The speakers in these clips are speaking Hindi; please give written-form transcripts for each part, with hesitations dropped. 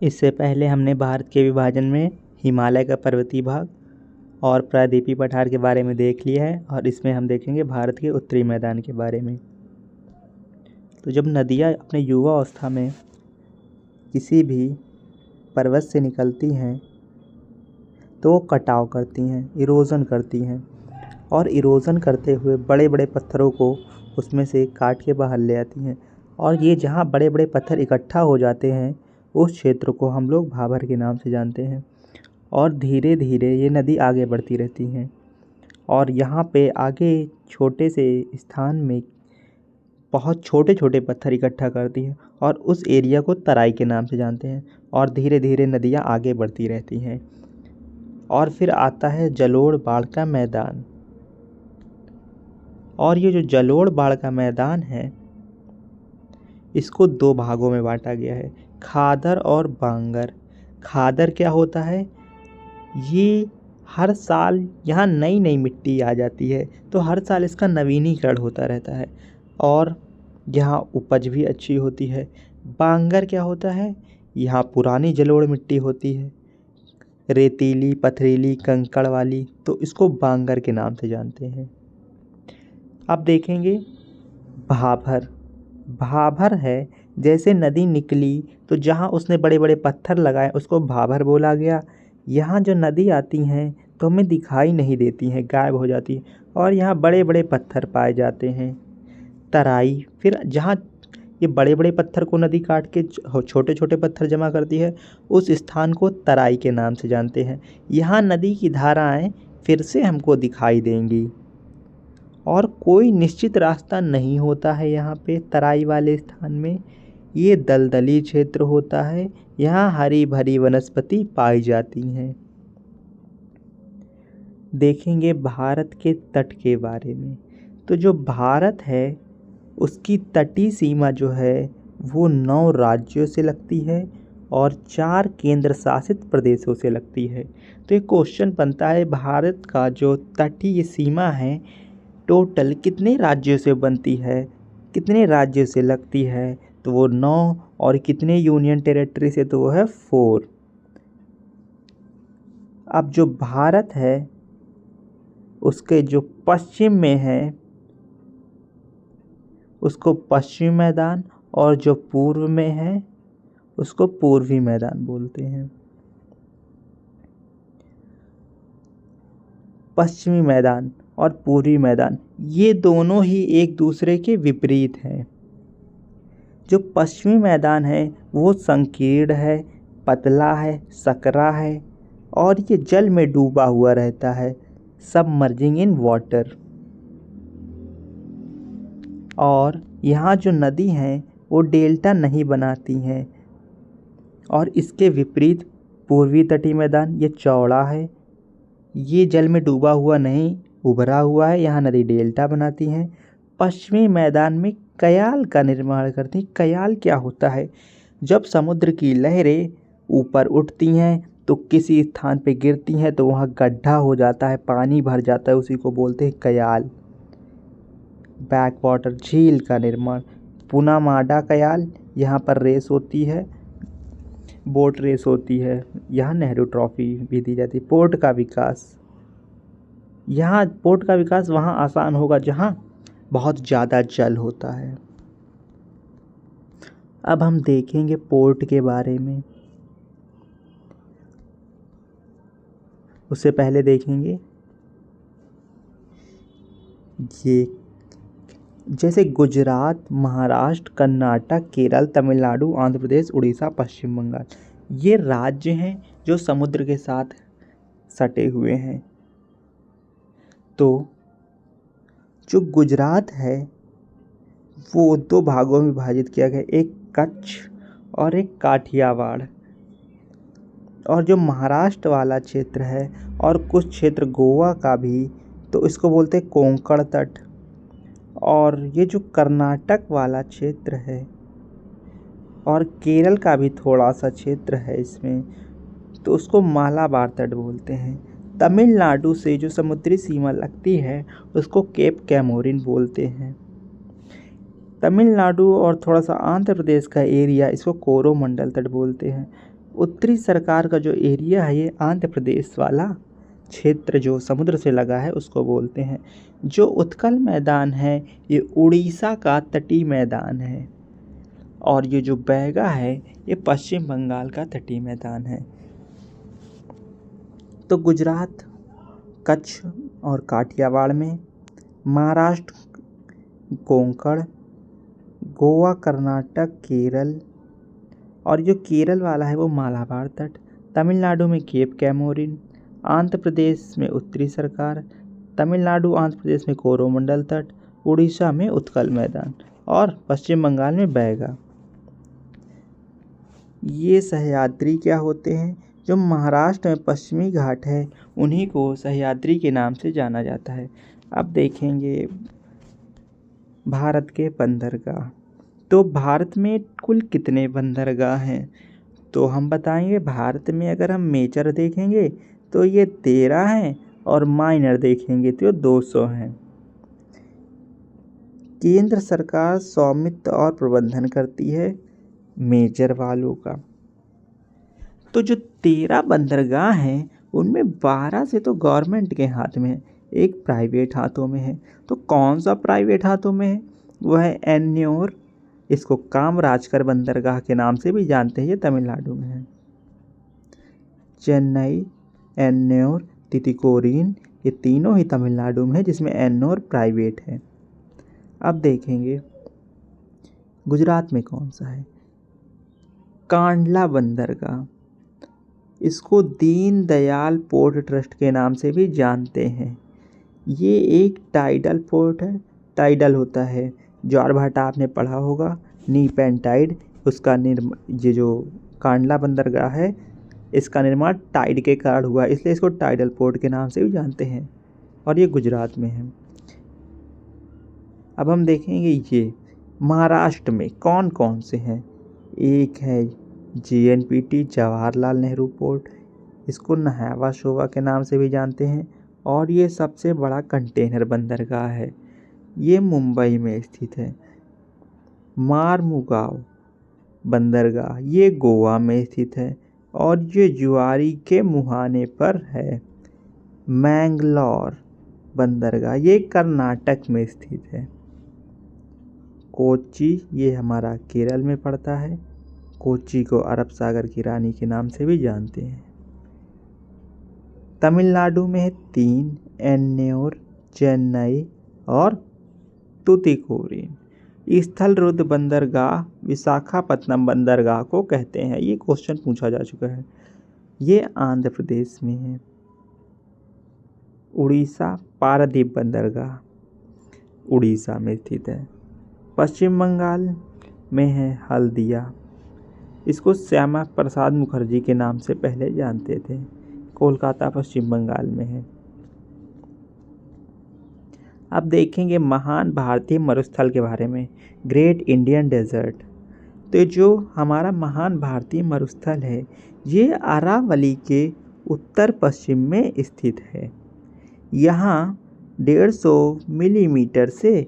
इससे पहले हमने भारत के विभाजन में हिमालय का पर्वतीय भाग और प्रायद्वीपीय पठार के बारे में देख लिया है, और इसमें हम देखेंगे भारत के उत्तरी मैदान के बारे में। तो जब नदियाँ अपने युवा अवस्था में किसी भी पर्वत से निकलती हैं तो वो कटाव करती हैं, इरोज़न करती हैं, और इरोज़न करते हुए बड़े बड़े पत्थरों को उसमें से काट के बाहर ले आती हैं। और ये जहाँ बड़े बड़े पत्थर इकट्ठा हो जाते हैं उस क्षेत्र को हम लोग भाबर के नाम से जानते हैं। और धीरे धीरे ये नदी आगे बढ़ती रहती हैं, और यहाँ पे आगे छोटे से स्थान में बहुत छोटे छोटे पत्थर इकट्ठा करती हैं, और उस एरिया को तराई के नाम से जानते हैं। और धीरे धीरे नदियाँ आगे बढ़ती रहती हैं। और फिर आता है जलोढ़ बाढ़ का मैदान। और ये जो जलोढ़ बाढ़ का मैदान है इसको दो भागों में बांटा गया है, खादर और बांगर। खादर क्या होता है, ये हर साल यहाँ नई नई मिट्टी आ जाती है, तो हर साल इसका नवीनीकरण होता रहता है और यहाँ उपज भी अच्छी होती है। बांगर क्या होता है, यहाँ पुरानी जलोढ़ मिट्टी होती है, रेतीली पथरीली कंकड़ वाली, तो इसको बांगर के नाम से जानते हैं। अब देखेंगे भाभर। भाभर है, जैसे नदी निकली तो जहाँ उसने बड़े बड़े पत्थर लगाए उसको भाभर बोला गया। यहाँ जो नदी आती हैं तो हमें दिखाई नहीं देती हैं, गायब हो जाती है, और यहाँ बड़े बड़े पत्थर पाए जाते हैं। तराई, फिर जहाँ ये बड़े बड़े पत्थर को नदी काट के छोटे छोटे पत्थर जमा करती है उस स्थान को तराई के नाम से जानते हैं। यहाँ नदी की धाराएं फिर से हमको दिखाई देंगी, और कोई निश्चित रास्ता नहीं होता है यहाँ पे तराई वाले स्थान में। ये दलदली क्षेत्र होता है, यहाँ हरी भरी वनस्पति पाई जाती हैं। देखेंगे भारत के तट के बारे में। तो जो भारत है उसकी तटीय सीमा जो है वो 9 राज्यों से लगती है और 4 केंद्र शासित प्रदेशों से लगती है। तो एक क्वेश्चन बनता है, भारत का जो तटीय सीमा है टोटल कितने राज्यों से बनती है, कितने राज्यों से लगती है, तो वो 9, और कितने यूनियन टेरिटरी से, तो वो है 4। अब जो भारत है उसके जो पश्चिम में है उसको पश्चिमी मैदान, और जो पूर्व में है उसको पूर्वी मैदान बोलते हैं। पश्चिमी मैदान और पूर्वी मैदान ये दोनों ही एक दूसरे के विपरीत हैं। जो पश्चिमी मैदान है वो संकीर्ण है, पतला है, सकरा है, और ये जल में डूबा हुआ रहता है, सबमर्जिंग इन वाटर। और यहाँ जो नदी हैं वो डेल्टा नहीं बनाती हैं। और इसके विपरीत पूर्वी तटीय मैदान ये चौड़ा है, ये जल में डूबा हुआ नहीं, उभरा हुआ है, यहाँ नदी डेल्टा बनाती हैं। पश्चिमी मैदान में कयाल का निर्माण करती हैं। कयाल क्या होता है, जब समुद्र की लहरें ऊपर उठती हैं तो किसी स्थान पे गिरती हैं तो वहाँ गड्ढा हो जाता है, पानी भर जाता है, उसी को बोलते हैं कयाल। बैक वाटर झील का निर्माण, पुनामाडा कयाल, यहाँ पर रेस होती है, बोट रेस होती है, यहाँ नेहरू ट्रॉफी भी दी जाती है। पोर्ट का विकास, यहाँ पोर्ट का विकास वहाँ आसान होगा जहाँ बहुत ज़्यादा जल होता है। अब हम देखेंगे पोर्ट के बारे में। उससे पहले देखेंगे ये जैसे गुजरात, महाराष्ट्र, कर्नाटक, केरल, तमिलनाडु, आंध्र प्रदेश, उड़ीसा, पश्चिम बंगाल, ये राज्य हैं जो समुद्र के साथ सटे हुए हैं। तो जो गुजरात है वो 2 भागों में विभाजित किया गया, एक कच्छ और एक काठियावाड़। और जो महाराष्ट्र वाला क्षेत्र है और कुछ क्षेत्र गोवा का भी, तो इसको बोलते हैं कोंकण तट। और ये जो कर्नाटक वाला क्षेत्र है और केरल का भी थोड़ा सा क्षेत्र है इसमें, तो उसको मालाबार तट बोलते हैं। तमिलनाडु से जो समुद्री सीमा लगती है उसको केप कैमोरिन बोलते हैं। तमिलनाडु और थोड़ा सा आंध्र प्रदेश का एरिया इसको कोरोमंडल तट बोलते हैं। उत्तरी सरकार का जो एरिया है ये आंध्र प्रदेश वाला क्षेत्र जो समुद्र से लगा है उसको बोलते हैं। जो उत्कल मैदान है ये उड़ीसा का तटीय मैदान है। और ये जो बैगा है ये पश्चिम बंगाल का तटीय मैदान है। तो गुजरात, कच्छ और काठियावाड़ में, महाराष्ट्र, कोंकण, गोवा, कर्नाटक, केरल, और जो केरल वाला है वो मालाबार तट, तमिलनाडु में केप कैमोरिन, आंध्र प्रदेश में उत्तरी सरकार, तमिलनाडु आंध्र प्रदेश में कोरोमंडल तट, उड़ीसा में उत्कल मैदान और पश्चिम बंगाल में बैगा। ये सह्याद्री क्या होते हैं? जो महाराष्ट्र में पश्चिमी घाट है उन्हीं को सह्याद्री के नाम से जाना जाता है। अब देखेंगे भारत के बंदरगाह। तो भारत में कुल कितने बंदरगाह हैं? तो हम बताएंगे भारत में अगर हम मेजर देखेंगे तो ये 13 हैं और माइनर देखेंगे तो ये 200 हैं। केंद्र सरकार स्वामित्व और प्रबंधन करती है मेजर वालों का। तो जो 13 बंदरगाह हैं उनमें 12 से तो गवर्नमेंट के हाथ में है, एक प्राइवेट हाथों में है। तो कौन सा प्राइवेट हाथों में है? वह है एन्योर। इसको कामराजकर बंदरगाह के नाम से भी जानते हैं, ये तमिलनाडु में है। चेन्नई, एन्योर, तितिकोरिन, ये तीनों ही तमिलनाडु में है, जिसमें एन्योर प्राइवेट है। अब देखेंगे गुजरात में कौन सा है? कांडला बंदरगाह। इसको दीन दयाल पोर्ट ट्रस्ट के नाम से भी जानते हैं। ये एक टाइडल पोर्ट है। टाइडल होता है, ज्वारभाटा आपने पढ़ा होगा, नीप एंड टाइड, उसका ये जो कांडला बंदरगाह है इसका निर्माण टाइड के कारण हुआ, इसलिए इसको टाइडल पोर्ट के नाम से भी जानते हैं और ये गुजरात में है। अब हम देखेंगे ये महाराष्ट्र में कौन कौन से हैं। एक है JNPT, जवाहरलाल नेहरू पोर्ट, इसको नहावा शोवा के नाम से भी जानते हैं और ये सबसे बड़ा कंटेनर बंदरगाह है। ये मुंबई में स्थित है। मारमुगाव बंदरगाह ये गोवा में स्थित है और ये जुआरी के मुहाने पर है। मैंगलोर बंदरगाह ये कर्नाटक में स्थित है। कोच्चि ये हमारा केरल में पड़ता है। कोच्चि को अरब सागर की रानी के नाम से भी जानते हैं। तमिलनाडु में है 3, एन्योर, चेन्नई और तुतिकोरिन। स्थल रुद्र बंदरगाह विशाखापत्तनम बंदरगाह को कहते हैं। ये क्वेश्चन पूछा जा चुका है। ये आंध्र प्रदेश में है। उड़ीसा पारादीप बंदरगाह उड़ीसा में स्थित है। पश्चिम बंगाल में है हल्दिया। इसको श्यामा प्रसाद मुखर्जी के नाम से पहले जानते थे। कोलकाता पश्चिम बंगाल में है। अब देखेंगे महान भारतीय मरुस्थल के बारे में, ग्रेट इंडियन डेजर्ट। तो जो हमारा महान भारतीय मरुस्थल है ये अरावली के उत्तर पश्चिम में स्थित है। यहाँ 150 मिलीमीटर से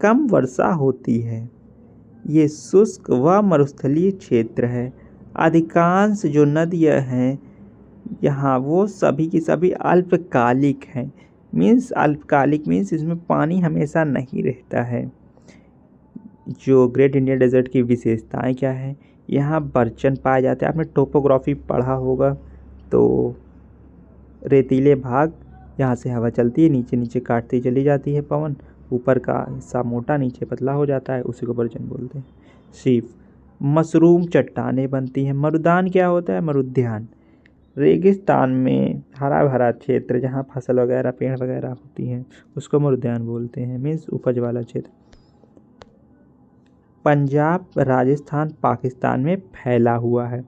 कम वर्षा होती है। ये शुष्क व मरुस्थलीय क्षेत्र है। अधिकांश जो नदियाँ हैं यहाँ वो सभी की सभी अल्पकालिक हैं। अल्पकालिक मीन्स इसमें पानी हमेशा नहीं रहता है। जो ग्रेट इंडियन डेजर्ट की विशेषताएं क्या है? यहाँ बर्चन पाए जाते हैं। आपने टोपोग्राफी पढ़ा होगा तो रेतीले भाग यहाँ से हवा चलती है, नीचे नीचे काटती चली जाती है पवन, ऊपर का हिस्सा मोटा नीचे पतला हो जाता है, उसी को बर्चन बोलते हैं। शीफ मशरूम चट्टानें बनती हैं। मरुदान क्या होता है? मरुद्यान रेगिस्तान में हरा भरा क्षेत्र जहाँ फसल वगैरह पेड़ वगैरह होती हैं उसको मरुद्यान बोलते हैं, मीन्स उपज वाला क्षेत्र। पंजाब, राजस्थान, पाकिस्तान में फैला हुआ है।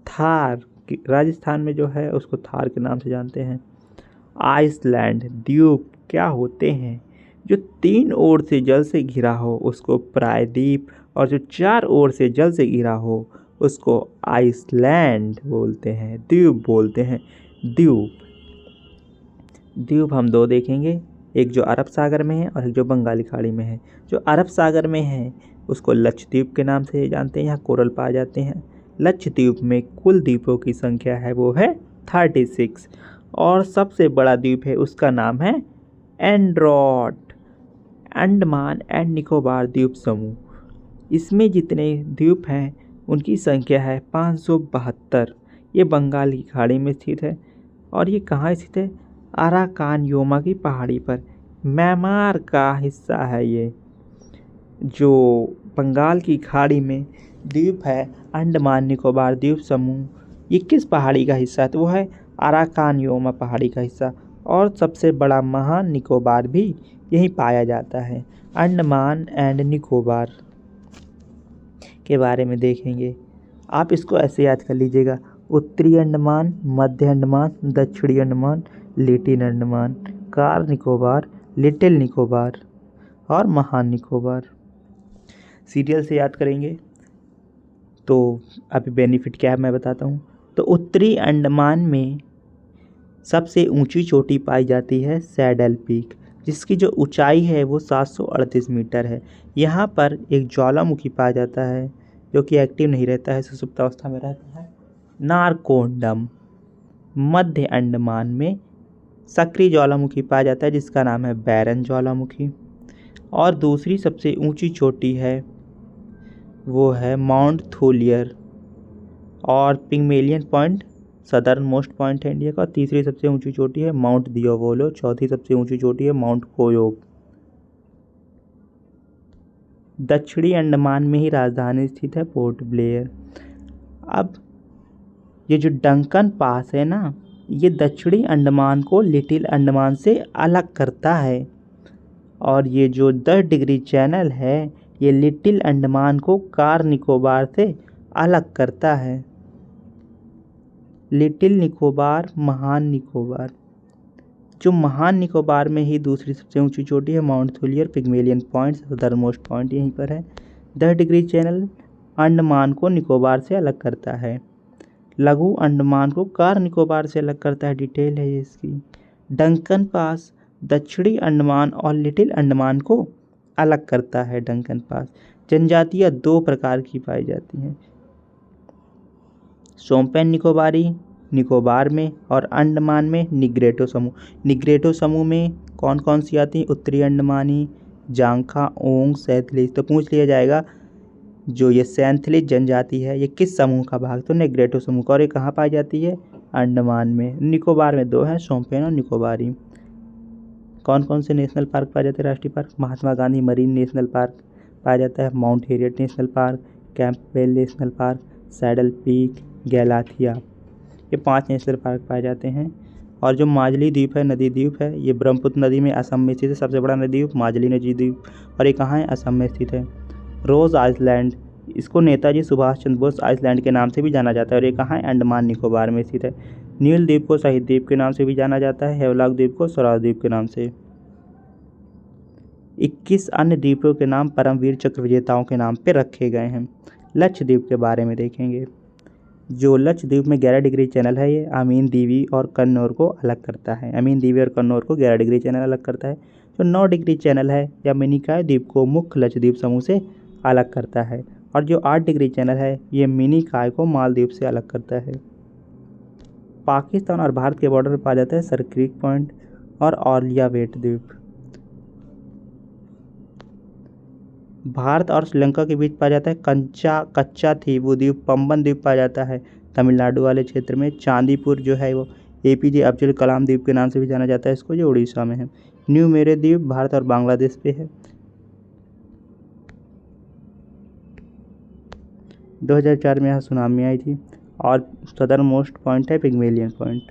थार राजस्थान में जो है उसको थार के नाम से जानते हैं। आइसलैंड द्वीप क्या होते हैं? जो 3 ओर से जल से घिरा हो उसको प्रायद्वीप और जो 4 ओर से जल से घिरा हो उसको आइसलैंड बोलते हैं, द्वीप बोलते हैं। द्वीप हम 2 देखेंगे, एक जो अरब सागर में है और एक जो बंगाली खाड़ी में है। जो अरब सागर में है उसको लक्षद्वीप के नाम से जानते हैं, यहाँ कोरल पाए जाते हैं। लक्षद्वीप में कुल द्वीपों की संख्या है वो है 36 और सबसे बड़ा द्वीप है उसका नाम है एंड्रोट, अंडमान एंड निकोबार द्वीप समूह। इसमें जितने द्वीप हैं उनकी संख्या है 572। ये बंगाल की खाड़ी में स्थित है और ये कहाँ स्थित है? अराकान योमा की पहाड़ी पर, म्यांमार का हिस्सा है ये। जो बंगाल की खाड़ी में द्वीप है अंडमान निकोबार द्वीप समूह, ये किस पहाड़ी का हिस्सा है? तो वो है अराकान योमा पहाड़ी का हिस्सा। और सबसे बड़ा महान निकोबार भी यहीं पाया जाता है। अंडमान एंड निकोबार के बारे में देखेंगे। आप इसको ऐसे याद कर लीजिएगा, उत्तरी अंडमान, मध्य अंडमान, दक्षिणी Andaman, little Andaman, car Nicobar, little Nicobar और महान निकोबार। सीरियल से याद करेंगे तो अभी बेनिफिट क्या है मैं बताता हूँ। तो उत्तरी अंडमान में सबसे ऊंची चोटी पाई जाती है सैडल पीक, जिसकी जो ऊंचाई है वो 738 मीटर है। यहाँ पर एक ज्वालामुखी पाया जाता है जो कि एक्टिव नहीं रहता है, सुषुप्त अवस्था में रहता है, नारकोंडम। मध्य अंडमान में सक्रिय ज्वालामुखी पाया जाता है जिसका नाम है बैरन ज्वालामुखी। और दूसरी सबसे ऊंची चोटी है वो है माउंट थोलियर और Pygmalion point southern most point है इंडिया का। तीसरी सबसे ऊंची चोटी है माउंट दियोवोलो। चौथी सबसे ऊंची चोटी है माउंट कोयोग। दक्षिणी अंडमान में ही राजधानी स्थित है पोर्ट ब्लेयर। अब ये जो डंकन पास है ना, ये दक्षिणी अंडमान को लिटिल अंडमान से अलग करता है। और ये जो 10 डिग्री चैनल है ये लिटिल अंडमान को कार निकोबार से अलग करता है। लिटिल निकोबार, महान निकोबार। जो महान निकोबार में ही दूसरी सबसे ऊंची चोटी है माउंट थोलियर, पिग्मेलियन पॉइंट, सदरमोस्ट पॉइंट यहीं पर है। 10 डिग्री चैनल अंडमान को निकोबार से अलग करता है। लघु अंडमान को कार निकोबार से अलग करता है, डिटेल है ये इसकी। डंकन पास दक्षिणी अंडमान और लिटिल अंडमान को अलग करता है। Duncan pass. जनजातियाँ 2 प्रकार की पाई जाती हैं, शोम्पेन निकोबारी निकोबार में और अंडमान में निग्रेटो समूह। निग्रेटो समूह में कौन कौन सी आती हैं? उत्तरी अंडमानी, जांखा, ओंग, सैंथलिज। तो पूछ लिया जाएगा जो ये सैंथलिज जनजाति है ये किस समूह का भाग? तो निग्रेटो समूह का। और ये कहाँ पाई जाती है? अंडमान में। निकोबार में 2 हैं, शोम्पेन और निकोबारी। कौन कौन से नेशनल पार्क पाए जाते हैं? राष्ट्रीय park Mahatma Gandhi marine national park पाया जाता है, mount Harriet national park, Campbell national park, saddle peak, Galathea, ये 5 नेशनल पार्क पाए जाते हैं। और जो माजली द्वीप है, नदी द्वीप है, ये ब्रह्मपुत्र नदी में असम में स्थित है। सबसे बड़ा नदी द्वीप माजली नदी द्वीप, और ये कहाँ है? असम में स्थित है। रोज़ आइलैंड, इसको नेताजी सुभाष चंद्र बोस आइलैंड के नाम से भी जाना जाता है, और ये कहाँ है? अंडमान निकोबार में स्थित है। नील द्वीप को शहीद द्वीप के नाम से भी जाना जाता है, हेवलॉक द्वीप को स्वराज द्वीप के नाम से। 21 अन्य द्वीपों के नाम परमवीर चक्र विजेताओं के नाम पर रखे गए हैं। लक्षद्वीप के बारे में देखेंगे। जो लक्षद्वीप में 11 डिग्री चैनल है ये अमीन दीवी और कन्नौर को अलग करता है। अमीन दीवी और कन्नौर को 11 डिग्री चैनल अलग करता है। जो 9 डिग्री चैनल है या मिनिकॉय द्वीप को मुख्य लक्षद्वीप समूह से अलग करता है। और जो 8 डिग्री चैनल है ये मिनिकॉय को मालदीव से अलग करता है। पाकिस्तान और भारत के बॉर्डर पर पाया जाता है सर क्रीक पॉइंट और ऑलियावेट द्वीप। भारत और श्रीलंका के बीच पाया जाता है कच्चा थीवू द्वीप, पंबन द्वीप पाया जाता है तमिलनाडु वाले क्षेत्र में। चांदीपुर जो है वो APJ अब्दुल कलाम द्वीप के नाम से भी जाना जाता है इसको, जो उड़ीसा में है। न्यू मेरे द्वीप भारत और बांग्लादेश पे है। 2004 में यहाँ सुनामी आई थी। और सदर्न मोस्ट पॉइंट है पिग्मेलियन पॉइंट।